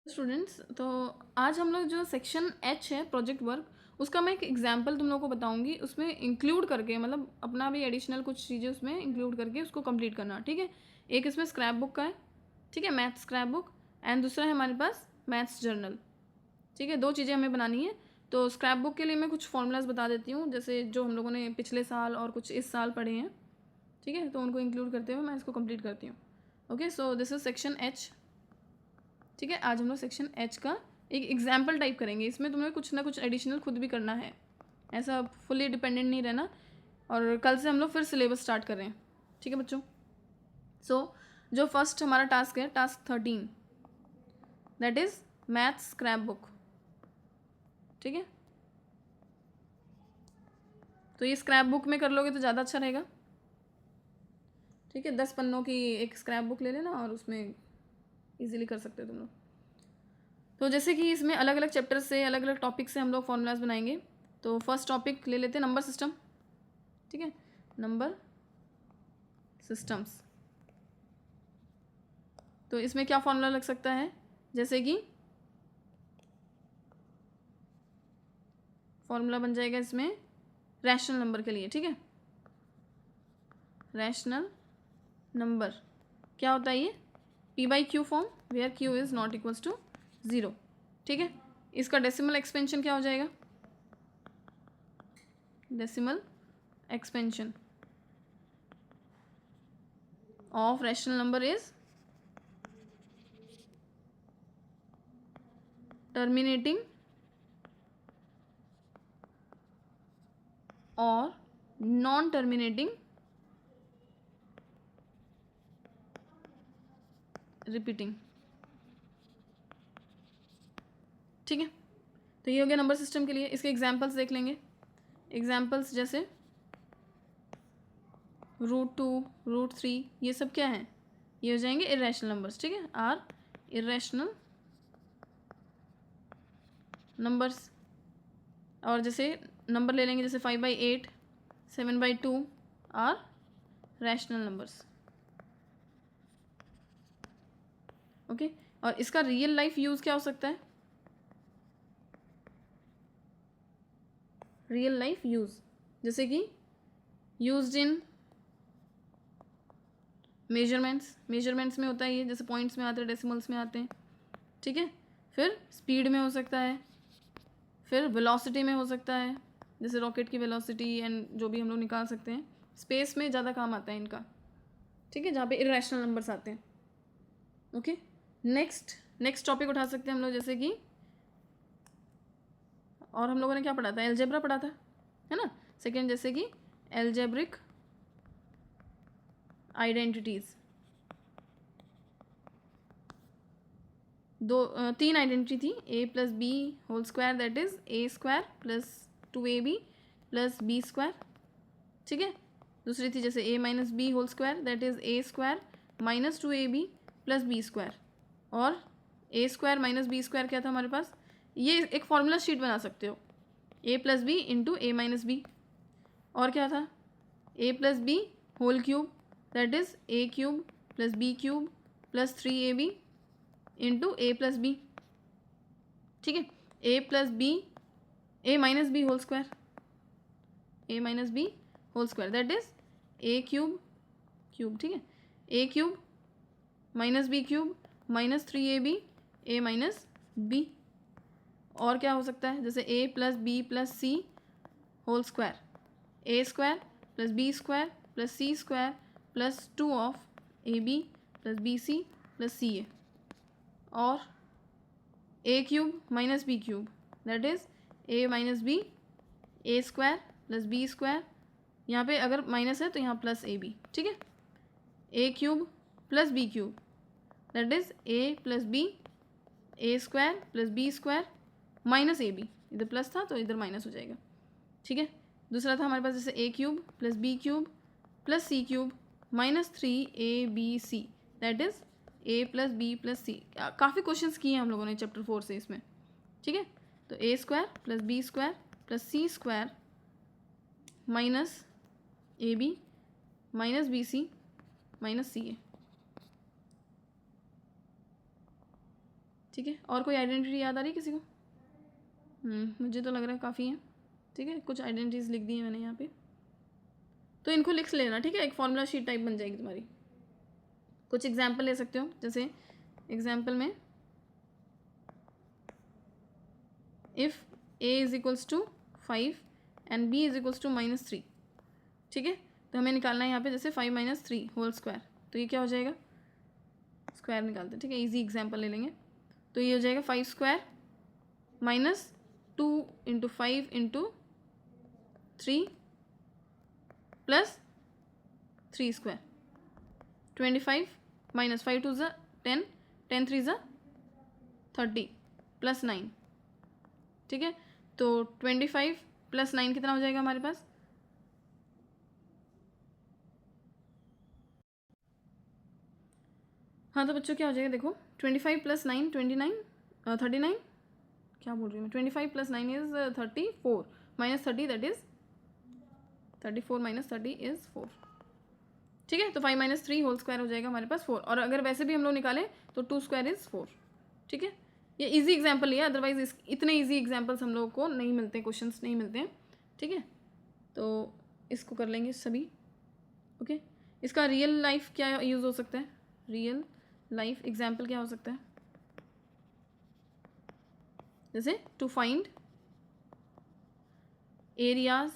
Students, तो आज हम लोग जो सेक्शन एच है प्रोजेक्ट वर्क, उसका मैं एक एग्जांपल तुम लोगों को बताऊंगी। उसमें इंक्लूड करके मतलब अपना भी एडिशनल कुछ चीज़ें उसमें इंक्लूड करके उसको कंप्लीट करना। ठीक है, एक इसमें स्क्रैप बुक का है, ठीक है, मैथ्स स्क्रैप बुक, एंड दूसरा है हमारे पास मैथ्स जर्नल। ठीक है, दो चीज़ें हमें बनानी है। तो स्क्रैप बुक के लिए मैं कुछ फॉर्मूलाज बता देती हूँ, जैसे जो हम लोगों ने पिछले साल और कुछ इस साल पढ़े हैं। ठीक है, तो उनको इंक्लूड करते हुए मैं इसको कंप्लीट करती हूँ। Okay, so this is section H. ठीक है, आज हम लोग सेक्शन एच का एक एग्जाम्पल टाइप करेंगे। इसमें तुम्हें कुछ ना कुछ एडिशनल खुद भी करना है, ऐसा फुली डिपेंडेंट नहीं रहना। और कल से हम लोग फिर सिलेबस स्टार्ट कर रहे हैं। ठीक है बच्चों, सो जो फर्स्ट हमारा टास्क है, task 13, that is maths scrap book. ठीक है, तो ये स्क्रैप बुक में कर लोगे तो ज़्यादा अच्छा रहेगा। ठीक है, 10 पन्नों की एक स्क्रैप बुक ले लेना और उसमें इजीली कर सकते हो तुम लोग। तो जैसे कि इसमें अलग अलग चैप्टर से, अलग अलग टॉपिक से हम लोग फॉर्मूलाज बनाएंगे। तो फर्स्ट टॉपिक ले लेते हैं नंबर सिस्टम। ठीक है, नंबर सिस्टम्स। तो इसमें क्या फॉर्मूला लग सकता है, जैसे कि फॉर्मूला बन जाएगा इसमें रैशनल नंबर के लिए। ठीक है, रैशनल नंबर क्या होता है, ये p by q form, where q is not equals to 0। ठीक है, इसका डेसिमल एक्सपेंशन क्या हो जाएगा, decimal expansion of rational number is terminating और नॉन टर्मिनेटिंग रिपीटिंग। ठीक है, तो ये हो गया नंबर सिस्टम के लिए। इसके एग्जाम्पल्स देख लेंगे। एग्जाम्पल्स जैसे √2, √3, ये सब क्या है, ये हो जाएंगे इरेशनल नंबर्स। ठीक है, आर इरेशनल नंबर्स। और जैसे नंबर ले लेंगे, जैसे 5/8, 7/2 आर रैशनल नंबर्स। ओके, और इसका रियल लाइफ यूज़ क्या हो सकता है, रियल लाइफ यूज़ जैसे कि यूज्ड इन मेजरमेंट्स में होता है ये, जैसे पॉइंट्स में आते हैं, डेसिमल्स में आते हैं। ठीक है, फिर स्पीड में हो सकता है, फिर वेलोसिटी में हो सकता है, जैसे रॉकेट की वेलोसिटी एंड जो भी हम लोग निकाल सकते हैं। स्पेस में ज़्यादा काम आता है इनका। ठीक है, जहाँ पे इरेशनल नंबर्स आते हैं। ओके, नेक्स्ट टॉपिक उठा सकते हैं हम लोग, जैसे कि और हम लोगों ने क्या पढ़ा था, एलजेब्रा पढ़ा था, है ना। सेकेंड, जैसे कि एलजेब्रिक आइडेंटिटीज़, तीन आइडेंटिटी थी, A plus B whole square, that is A square plus 2ab plus B square. ठीक है, दूसरी थी जैसे A minus B whole square, that is A square minus 2ab plus B square. और A square minus B square क्या था हमारे पास, ये एक फॉर्मूला शीट बना सकते हो, A plus B into A minus B. और क्या था, A plus B whole cube, that is A cube plus B cube plus 3ab into A plus B. ठीक है, A plus B, A minus B whole square, A minus B whole square, that is A cube cube. ठीक है, A cube minus B cube minus 3ab A minus B. और क्या हो सकता है, जैसे ए plus B plus C whole square, A square plus B square plus C square plus 2 of A B plus B C plus C A. और A cube minus B cube, that is A minus B A square plus B square, यहाँ पे अगर minus है तो यहाँ plus ए B. ठीक है, A cube plus B cube, that is A plus B A square plus B square minus A B, इधर plus था तो इधर माइनस हो जाएगा। ठीक है, दूसरा था हमारे पास जैसे A cube plus B cube plus C cube minus 3ab/c, that is A plus B plus C. काफ़ी क्वेश्चंस किए हैं हम लोगों ने चैप्टर 4 से इसमें। ठीक है, तो A square plus B square plus C square minus A B minus B C minus C A. ठीक है, और कोई आइडेंटिटी याद आ रही है किसी को? मुझे तो लग रहा है काफ़ी है। ठीक है, कुछ आइडेंटिटीज लिख दी है मैंने यहाँ पे, तो इनको लिख लेना। ठीक है, एक फॉर्मूला शीट टाइप बन जाएगी तुम्हारी। कुछ एग्जाम्पल ले सकते हो, जैसे एग्जाम्पल में if a is equals to 5 and b is equals to -3। ठीक है, तो हमें निकालना है यहाँ पे जैसे 5 - 3 होल स्क्वायर, तो ये क्या हो जाएगा, स्क्वायर निकालते हैं। ठीक है, इजी एग्जाम्पल ले लेंगे, तो ये हो जाएगा 5 स्क्वायर -2 × 5 × 3 प्लस 3 स्क्वायर 25 -5 2 ज़ा 10 10 3 ज़ा 30 प्लस 9। ठीक है, तो 25 प्लस 9 कितना हो जाएगा हमारे पास, हाँ तो बच्चों क्या हो जाएगा, देखो 25 प्लस 9 29 39, क्या बोल रही हूँ मैं, 25 plus 9 is 34 -30 that is 34 - 30 is 4। ठीक है, तो 5 - 3 होल स्क्वायर हो जाएगा हमारे पास 4, और अगर वैसे भी हम लोग निकालें तो 2 स्क्वायर इज 4। ठीक है, ये इजी एग्जाम्पल है, अदरवाइज इतने इजी एग्जाम्पल्स हम लोगों को नहीं मिलते, क्वेश्चंस नहीं मिलते हैं। ठीक है, तो इसको कर लेंगे सभी। ओके, इसका रियल लाइफ क्या यूज़ हो सकता है, रियल लाइफ एग्जाम्पल क्या हो सकता है, जैसे to find areas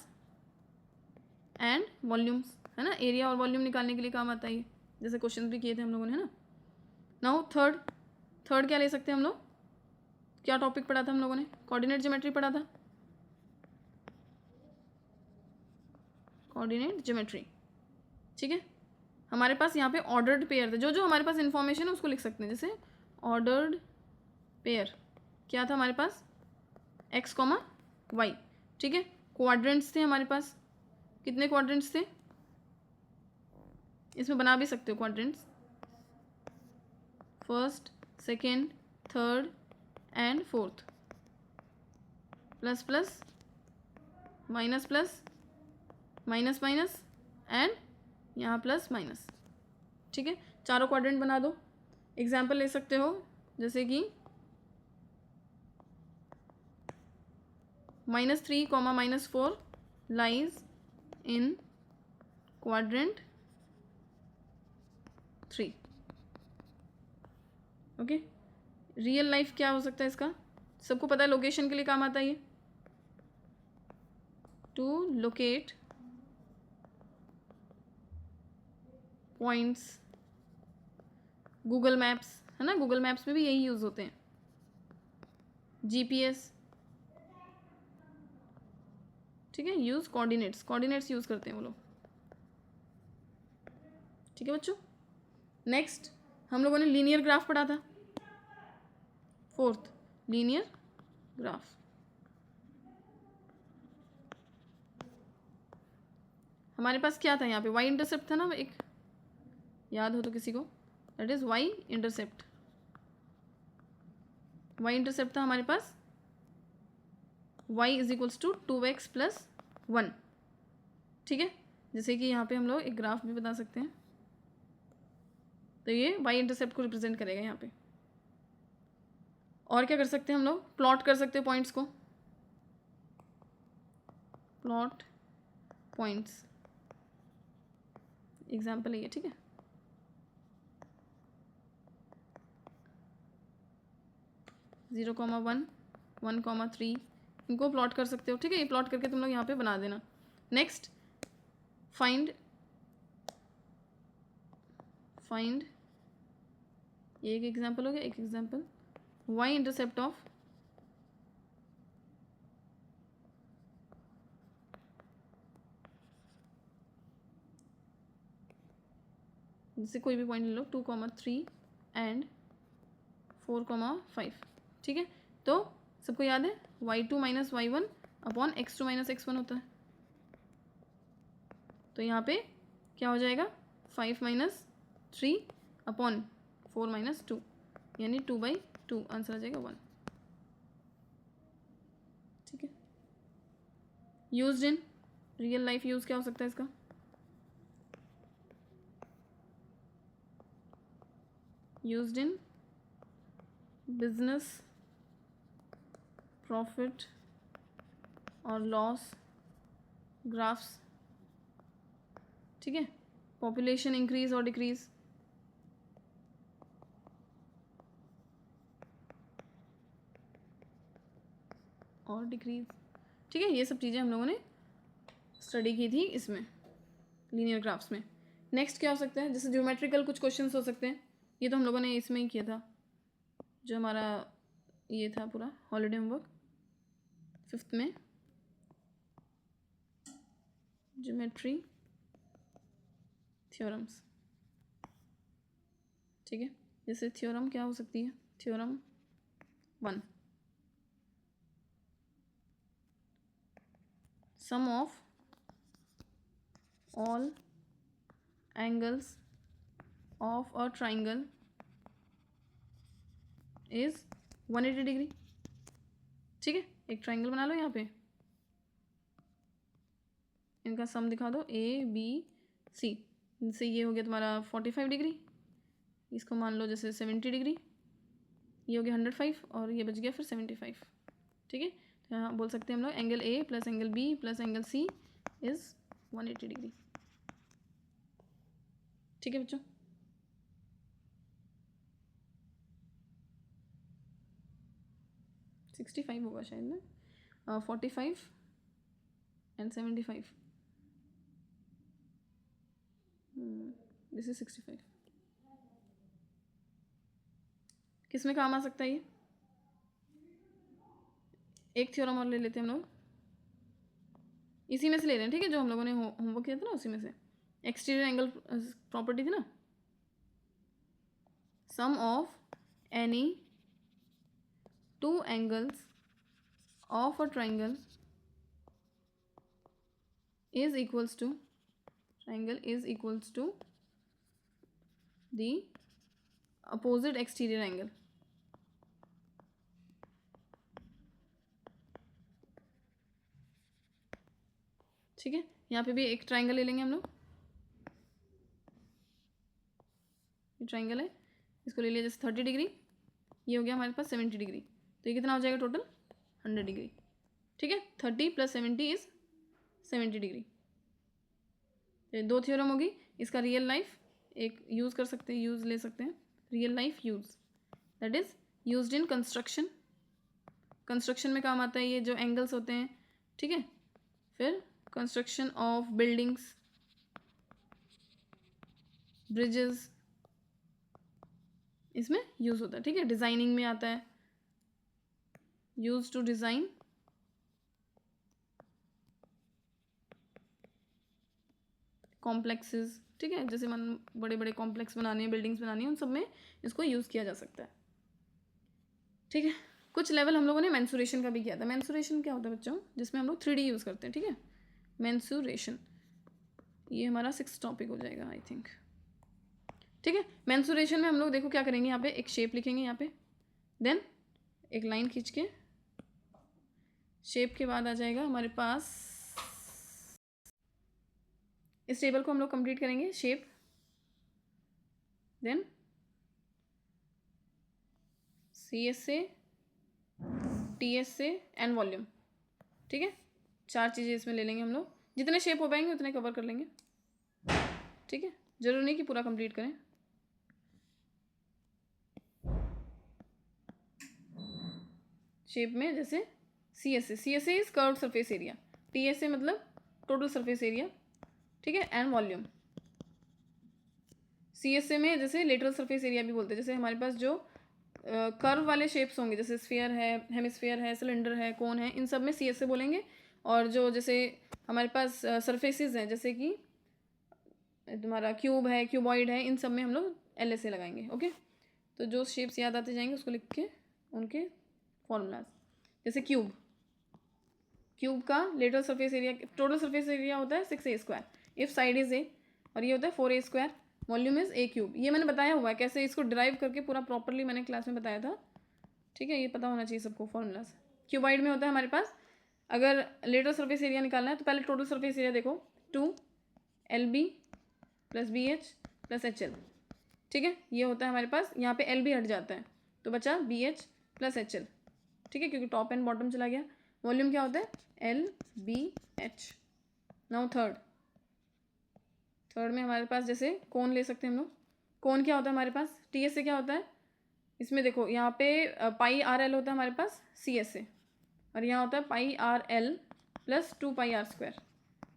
and volumes, है ना, एरिया और वॉल्यूम निकालने के लिए काम आता है ये, जैसे क्वेश्चन भी किए थे हम लोगों ने, है ना। नाउ थर्ड क्या ले सकते हैं हम लोग, क्या टॉपिक पढ़ा था हम लोगों ने, कोऑर्डिनेट ज्योमेट्री पढ़ा था, कोऑर्डिनेट ज्योमेट्री। ठीक है, हमारे पास यहाँ पे ऑर्डर्ड पेयर थे, जो जो हमारे पास इन्फॉर्मेशन है उसको लिख सकते हैं, जैसे ऑर्डर्ड पेयर क्या था हमारे पास, x, y। ठीक है, क्वाड्रेंट्स थे हमारे पास, कितने क्वाड्रेंट्स थे, इसमें बना भी सकते हो quadrants, first, second, third and fourth, plus plus minus plus minus minus and यहाँ प्लस माइनस। ठीक है, चारों क्वाड्रेंट बना दो। एग्जाम्पल ले सकते हो, जैसे कि -3, -4 lies in quadrant 3। Okay, real life क्या हो सकता है इसका, सबको पता है, लोकेशन के लिए काम आता है ये, to locate points, Google maps, है ना, गूगल मैप्स में भी यही यूज़ होते हैं, GPS। ठीक है, यूज़ कोऑर्डिनेट्स यूज़ करते हैं वो लोग। ठीक है बच्चों, नेक्स्ट हम लोगों ने लीनियर ग्राफ पढ़ा था, फोर्थ लीनियर ग्राफ। हमारे पास क्या था यहाँ पे, y इंटरसेप्ट था ना एक, याद हो तो किसी को, that is y intercept. y intercept था हमारे पास y is equals to 2x + 1। ठीक है, जैसे कि यहाँ पे हम लोग एक ग्राफ भी बता सकते हैं, तो ये y इंटरसेप्ट को रिप्रेजेंट करेगा यहाँ पे। और क्या कर सकते हैं हम लोग, प्लॉट कर सकते हैं पॉइंट्स को, प्लॉट पॉइंट्स एग्जाम्पल है ये। ठीक है, जीरो कॉमा वन, 1,3 इनको प्लॉट कर सकते हो। ठीक है, ये प्लॉट करके तुम लोग यहाँ पे बना देना। नेक्स्ट फाइंड ये एक एग्जाम्पल हो गया, एक एग्जाम्पल y इंटरसेप्ट ऑफ जैसे कोई भी पॉइंट ले लो, 2,3 एंड 4,5। ठीक है, तो सबको याद है y2 - y1 upon x2 - x1 होता है, तो यहाँ पे क्या हो जाएगा, 5 - 3 अपॉन 4 - 2, यानी 2/2, आंसर आ जाएगा 1। ठीक है, used in real life use क्या हो सकता है इसका, यूज्ड इन बिजनेस प्रॉफिट और लॉस ग्राफ्स, ठीक है। पॉपुलेशन इंक्रीज और डिक्रीज, और डिक्रीज, ठीक है। ये सब चीज़ें हम लोगों ने स्टडी की थी इसमें लीनियर ग्राफ्स में। नेक्स्ट क्या हो सकता है, जैसे ज्योमेट्रिकल कुछ क्वेश्चंस हो सकते हैं, ये तो हम लोगों ने इसमें ही किया था, जो हमारा ये था पूरा हॉलीडे होमवर्क 5th में, ज्योमेट्री थ्योरम्स, ठीक है। जैसे थ्योरम क्या हो सकती है, theorem 1, sum of all angles of a triangle is 180 degree, ठीक है। एक ट्राइंगल बना लो, यहाँ पे इनका सम दिखा दो ABC, इनसे ये हो गया तुम्हारा 45 डिग्री, इसको मान लो जैसे 70 डिग्री, ये हो गया 105 और ये बच गया फिर 75, ठीक है। तो यहाँ बोल सकते हैं हम लोग angle A plus angle B plus angle C is 180 degree, ठीक है बच्चों। सिक्सटी फाइव होगा शायद ना, 45 एंड 75, दिस इज 65। किस में काम आ सकता है ये, एक थ्योरम और ले लेते हैं हम लोग, इसी में से ले रहे हैं, ठीक है, जो हम लोगों ने होमवर्क किया था ना उसी में से। एक्सटीरियर एंगल प्रॉपर्टी थी ना, sum of any two angles of a triangle is equals to, triangle is equals to the opposite exterior angle, ठीक है। यहाँ पे भी एक ट्राइंगल ले लेंगे हम लोग, ये ट्राइंगल है, इसको ले लिया जैसे 30 डिग्री, ये हो गया हमारे पास 70 डिग्री, तो ये कितना हो जाएगा टोटल 100 डिग्री, ठीक है। 30 + 70 इज 70 डिग्री। ये दो थ्योरम होगी, इसका रियल लाइफ एक यूज़ कर सकते हैं, यूज़ ले सकते हैं, real life use, that is used in construction, construction में काम आता है ये जो एंगल्स होते हैं, ठीक है। फिर कंस्ट्रक्शन ऑफ बिल्डिंग्स, ब्रिजेस, इसमें यूज़ होता है, ठीक है। डिज़ाइनिंग में आता है, यूज टू डिज़ाइन कॉम्प्लेक्सेस, ठीक है, जैसे मन बड़े बड़े कॉम्प्लेक्स बनाने हैं, बिल्डिंग्स बनानी है, उन सब में इसको यूज़ किया जा सकता है, ठीक है। कुछ लेवल हम लोगों ने मेंसुरेशन का भी किया था। मेंसुरेशन क्या होता है बच्चों, जिसमें हम लोग 3D यूज़ करते हैं, ठीक है। मेंसुरेशन ये हमारा 6th टॉपिक हो जाएगा आई थिंक, ठीक है। मेंसुरेशन में हम लोग देखो क्या करेंगे, यहाँ पे एक शेप लिखेंगे यहाँ पे, देन एक लाइन खींच के, शेप के बाद आ जाएगा हमारे पास, इस टेबल को हम लोग कंप्लीट करेंगे, shape, then CSA, TSA and volume, ठीक है। 4 चीज़ें इसमें ले लेंगे हम लोग, जितने शेप हो पाएंगे उतने कवर कर लेंगे, ठीक है। जरूरी नहीं कि पूरा कंप्लीट करें। शेप में जैसे CSA is curved surface area, TSA मतलब टोटल सरफेस एरिया, ठीक है, एंड वॉल्यूम। CSA में जैसे लेटरल सरफेस एरिया भी बोलते हैं, जैसे हमारे पास जो कर्व वाले शेप्स होंगे, जैसे स्फीयर है, हेमिस्फीयर है, सिलेंडर है, कोन है, इन सब में CSA बोलेंगे। और जो जैसे हमारे पास सरफेसेस हैं, जैसे कि तुम्हारा क्यूब है, क्यूबॉइड है, इन सब में हम लोग LSA लगाएंगे, ओके। तो जो शेप्स याद आते जाएंगे उसको लिख के उनके फॉर्मूलाज, जैसे क्यूब, क्यूब का lateral surface area, total surface area होता है 6A² if side is A, और ये होता है 4A², वॉल्यूम इज A³। ये मैंने बताया हुआ है कैसे इसको ड्राइव करके, पूरा प्रॉपरली मैंने क्लास में बताया था, ठीक है। ये पता होना चाहिए सबको फॉर्मूलाज। क्यूबॉइड में होता है हमारे पास, अगर लेटरल सरफेस एरिया निकालना है तो पहले टोटल सरफेस एरिया देखो, 2LB + BH + HL, ठीक है। ये होता है हमारे पास, यहाँ पे LB हट जाता है, तो बचा b h plus h l, ठीक है, क्योंकि टॉप एंड बॉटम चला गया। वॉल्यूम क्या होता है, l b h. Now third में हमारे पास जैसे कोन ले सकते हैं हम लोग। कोन क्या होता है हमारे पास, टी एस से क्या होता है, इसमें देखो यहाँ पे पाई आर एल होता है हमारे पास सी एस से, और यहाँ होता है pi R L plus 2 pi are square,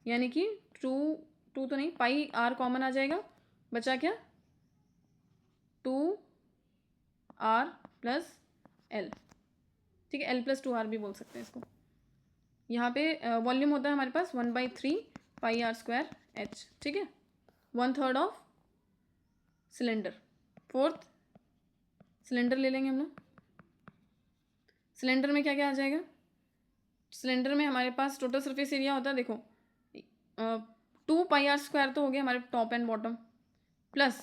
यानी कि टू तो नहीं, पाई आर कॉमन आ जाएगा, बचा क्या 2 आर प्लस एल, ठीक है, एल प्लस 2 आर भी बोल सकते हैं इसको। यहाँ पे वॉल्यूम होता है हमारे पास 1/3 पाई आर स्क्वायर एच, ठीक है, 1/3 ऑफ सिलेंडर। फोर्थ सिलेंडर ले लेंगे हम लोग। सिलेंडर में क्या क्या आ जाएगा, सिलेंडर में हमारे पास टोटल सरफेस एरिया होता है, देखो 2 पाई आर स्क्वायर तो हो गया हमारे top and bottom, plus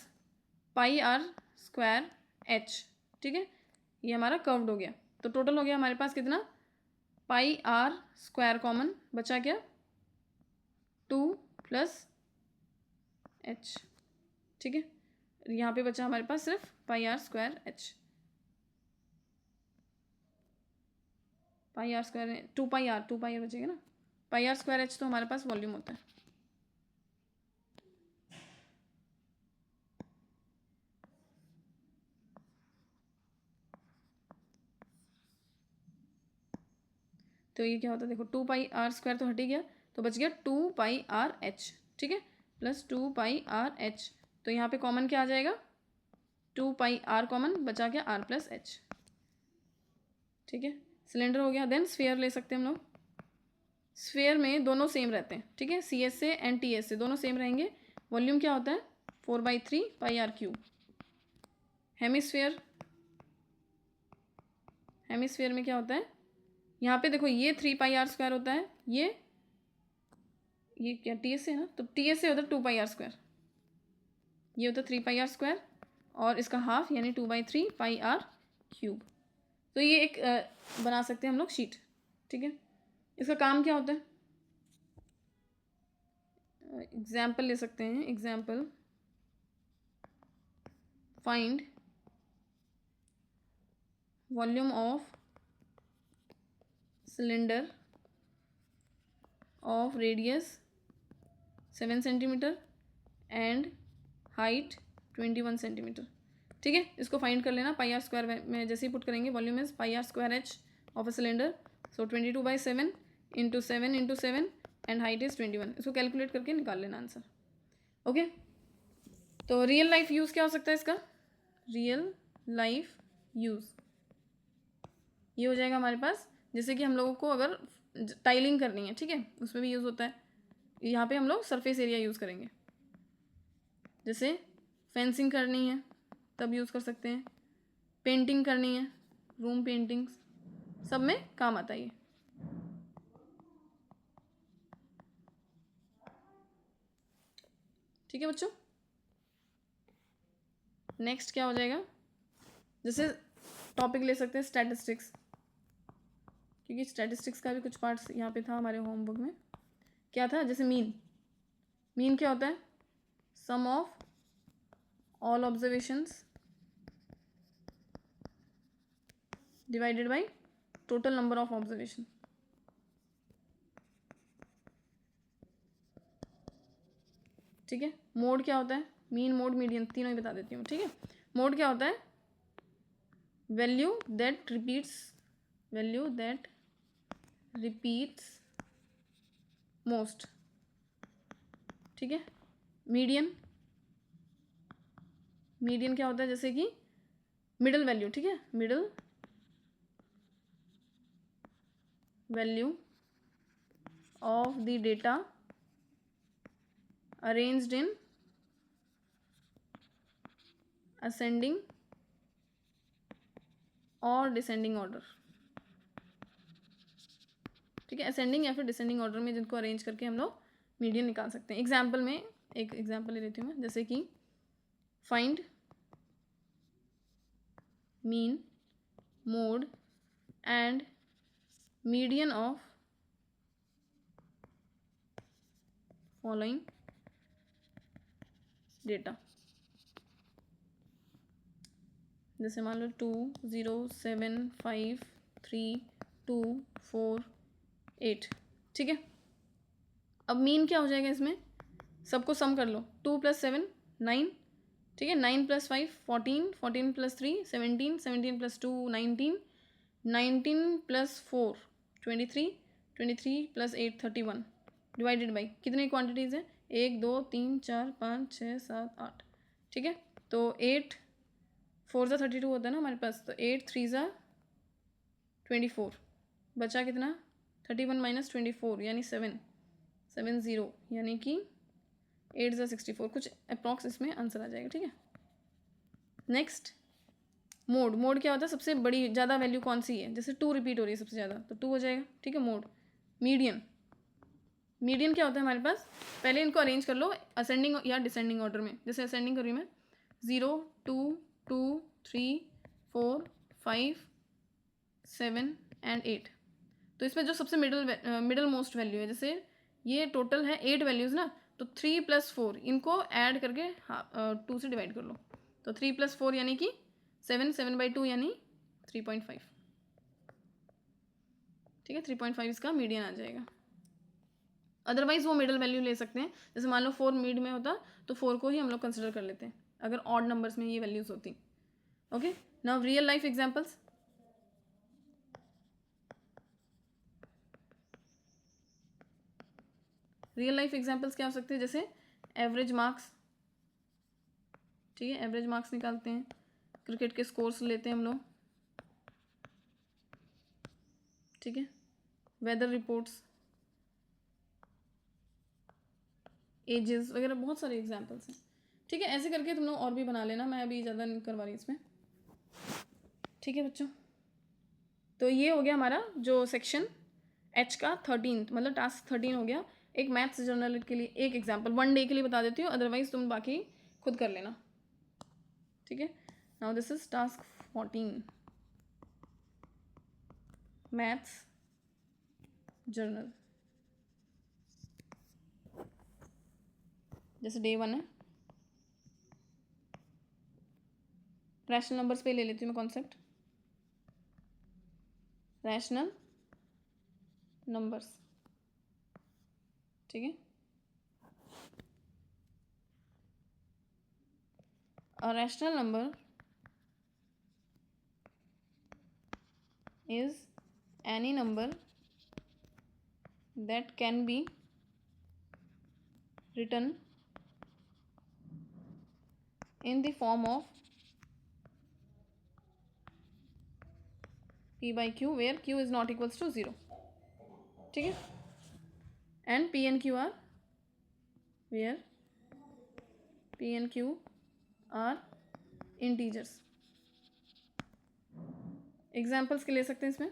pi are square h, ठीक है, ये हमारा कर्व्ड हो गया। तो टोटल हो गया हमारे पास कितना, पाई आर स्क्वायर कॉमन, बचा क्या 2 प्लस एच, ठीक है, यहाँ पे बचा हमारे पास सिर्फ pi are square H, pi are square 2 pi R बचेगा ना, पाई आर स्क्वायर एच तो हमारे पास वॉल्यूम होता है। तो ये क्या होता है, देखो 2 पाई आर स्क्वायर तो हट ही गया, तो बच गया 2 पाई आर एच, ठीक है, प्लस 2 पाई आर एच। तो यहाँ पे कॉमन क्या आ जाएगा, 2 पाई आर कॉमन, बचा क्या आर प्लस एच, ठीक है, सिलेंडर हो गया। देन स्फीयर ले सकते हैं हम लोग। स्फीयर में दोनों सेम रहते हैं, ठीक है, सी एस से एंड टी एस से दोनों सेम रहेंगे। वॉल्यूम क्या होता है 4/3 पाई आर क्यूब। हेमिस्फीयर, हेमिस्फीयर में क्या होता है, यहाँ पे देखो ये 3 पाई आर स्क्वायर होता है, ये क्या टी एस से है ना, तो टी एस से होता है 2 पाई आर स्क्वायर, ये होता है 3 पाई आर स्क्वायर, और इसका हाफ यानी 2/3 पाई आर क्यूब। तो ये एक बना सकते हैं हम लोग शीट, ठीक है। इसका काम क्या होता है, एग्जाम्पल ले सकते हैं। Example, find volume of cylinder of radius 7 centimetre and height 21 centimetre, ठीक है। इसको फाइंड कर लेना, पाई आर स्क्वायर में जैसे ही पुट करेंगे, volume is pi are square h of a cylinder, so 22/7 into 7 and height is 21। इसको कैलकुलेट करके निकाल लेना आंसर, ओके। तो रियल लाइफ यूज़ क्या हो सकता है इसका, रियल लाइफ यूज़ ये हो जाएगा हमारे पास, जैसे कि हम लोगों को अगर टाइलिंग करनी है, ठीक है, उसमें भी यूज़ होता है। यहाँ पे हम लोग सरफेस एरिया यूज़ करेंगे, जैसे फेंसिंग करनी है तब यूज़ कर सकते हैं, पेंटिंग करनी है, रूम पेंटिंग्स, सब में काम आता है ये। ठीक है बच्चों, नेक्स्ट क्या हो जाएगा, जैसे टॉपिक ले सकते हैं स्टैटिस्टिक्स, क्योंकि स्टैटिस्टिक्स का भी कुछ पार्ट्स यहाँ पे था हमारे होमवर्क में। क्या था, जैसे मीन क्या होता है, sum of all observations divided by total number of observation, ठीक है। मोड क्या होता है, मीन मोड मीडियन तीनों ही बता देती हूँ, ठीक है। मोड क्या होता है, वैल्यू दैट रिपीट्स मोस्ट, ठीक है। मीडियन क्या होता है, जैसे कि मिडल वैल्यू, ठीक है, middle value of the data arranged in ascending और डिसेंडिंग ऑर्डर, ठीक है, असेंडिंग या फिर डिसेंडिंग ऑर्डर में जिनको अरेंज करके हम लोग मीडियन निकाल सकते हैं। एग्जाम्पल में एक एग्जाम्पल ले लेती हूँ मैं, जैसे कि find mean mode and median of following data. जैसे मान लो 2 0 7 5 3 2 4 8, ठीक है। अब मीन क्या हो जाएगा इसमें, सबको सम कर लो, 2 + 7 9, ठीक है, 9 + 5 14, 14 + 3 17, 17 + 2 19, 19 + 4 23, 23 + 8 31, डिवाइडेड बाई कितनी क्वांटिटीज़ है, 1 2 3 4 5 6 7 8, ठीक है। तो 8 4 ज़ा 32 होता है ना हमारे पास, तो 8 3 ज़ा 24, बचा कितना 31 - 24 यानी 7 7 0, यानी कि 8 ज़ा 64, कुछ अप्रॉक्स इसमें आंसर आ जाएगा, ठीक है। नेक्स्ट मोड, मोड क्या होता है, सबसे बड़ी ज़्यादा वैल्यू कौन सी है, जैसे 2 रिपीट हो रही है सबसे ज़्यादा, तो 2 हो जाएगा, ठीक है। मोड मीडियन, मीडियन क्या होता है हमारे पास, पहले इनको अरेंज कर लो असेंडिंग या डिसेंडिंग ऑर्डर में, जैसे असेंडिंग कर रही हूँ मैं, 0 2 2 3 4 5 7 एंड 8, तो इसमें जो सबसे मिडल मोस्ट वैल्यू है, जैसे ये टोटल है 8 वैल्यूज़ ना, तो 3 + 4 इनको ऐड करके 2 से डिवाइड कर लो, तो 3 + 4 यानी कि 7, 7/2 यानी 3.5, ठीक है। 3.5 इसका मीडियन आ जाएगा। अदरवाइज वो मिडल वैल्यू ले सकते हैं, जैसे मान लो 4 मिड में होता तो 4 को ही हम लोग कंसिडर कर लेते हैं अगर ऑड नंबर्स में ये वैल्यूज़ होती। Okay, now real life examples, real life examples क्या हो सकते हैं, जैसे एवरेज मार्क्स, ठीक है, एवरेज मार्क्स निकालते हैं, क्रिकेट के स्कोर्स लेते हैं हम लोग, ठीक है, वेदर रिपोर्ट्स, एजेस वगैरह, बहुत सारे एग्जांपल्स हैं, ठीक है। ऐसे करके तुम लोग और भी बना लेना, मैं अभी ज़्यादा नहीं करवा रही इसमें, ठीक है बच्चों। तो ये हो गया हमारा जो सेक्शन एच का 13, मतलब टास्क 13 हो गया। एक मैथ्स जर्नल के लिए एक एग्जांपल 1 डे के लिए बता देती हूँ, अदरवाइज तुम बाकी खुद कर लेना, ठीक है। Now this is task 14, maths journal. जैसे डे 1 है, रैशनल नंबर्स पे ले लेती हूँ मैं कॉन्सेप्ट, रैशनल नंबर्स, ठीक है। A rational number is any number that can be written in the form of p by q where q is not equals to 0, ठीक है, and p and q are where p and q are integers। Examples के ले सकते हैं इसमें,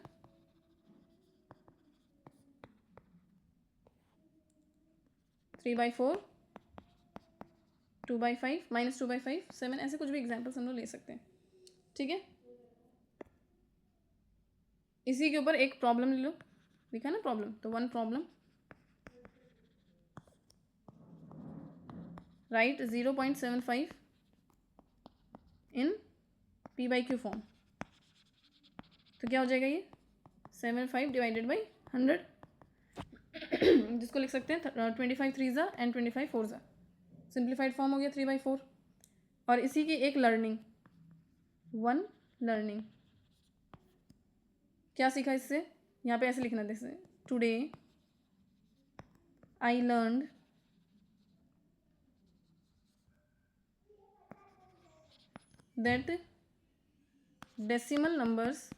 3/4 2/5 -2/5 7, ऐसे कुछ भी एग्जाम्पल्स हम लोग ले सकते हैं, ठीक है। इसी के ऊपर एक प्रॉब्लम ले लो, लिखा ना प्रॉब्लम, तो 1 problem, right 0.75 in p by q form, तो क्या हो जाएगा ये 75 डिवाइडेड बाई 100, जिसको लिख सकते हैं 25 3 ज़ा एंड 25 4 ज़ा, सिंप्लीफाइड फॉर्म हो गया 3/4। और इसी की एक लर्निंग, 1 लर्निंग, क्या सीखा इससे, यहाँ पे ऐसे लिखना, जैसे today I learned that decimal numbers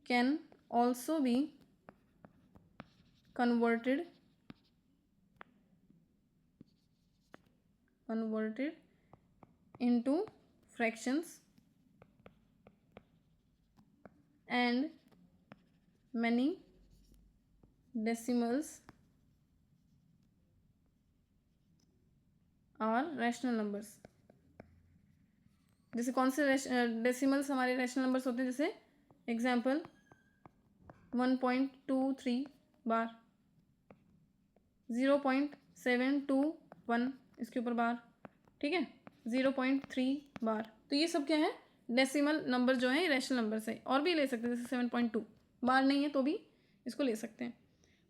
can also be converted into fractions and many decimals are rational numbers। जैसे कौन से डेसिमल्स हमारे रैशनल नंबर्स होते हैं, जैसे एग्जाम्पल 1.23 बार, 0.721 इसके ऊपर बार, ठीक है, 0.3 बार। तो ये सब क्या है, डेसिमल नंबर जो है रैशनल नंबर से, और भी ले सकते हैं, जैसे 7.2 बार नहीं है तो भी इसको ले सकते हैं।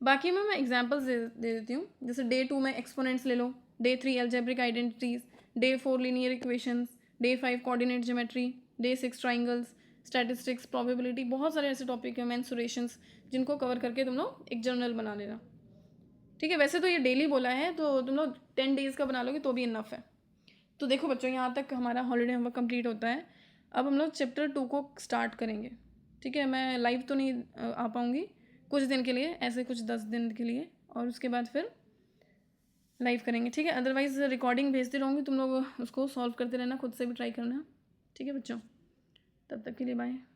बाकी में मैं एग्जांपल्स दे देती हूँ, जैसे डे 2 में एक्सपोनेंट्स ले लो, day 3 algebraic identities, day 4 linear equations, day 5 coordinate geometry, day 6 triangles, statistics, probability, बहुत सारे ऐसे टॉपिक हैं, मेंसुरेशंस, जिनको कवर करके तुम लोग एक जर्नल बना लेना, ठीक है। वैसे तो ये डेली बोला है, तो तुम लोग 10 डेज़ का बना लोगे तो भी इनफ है। तो देखो बच्चों, यहाँ तक हमारा हॉलीडे होमवर्क कंप्लीट होता है। अब हम लोग चैप्टर 2 को स्टार्ट करेंगे, ठीक है। मैं लाइव तो नहीं आ पाऊँगी कुछ दिन के लिए, ऐसे कुछ 10 दिन के लिए, और उसके बाद फिर लाइव करेंगे, ठीक है। अदरवाइज़ रिकॉर्डिंग भेजते रहूँगी, तुम लोग उसको सॉल्व करते रहना, खुद से भी ट्राई करना, ठीक है बच्चों। तब तक के लिए बाय।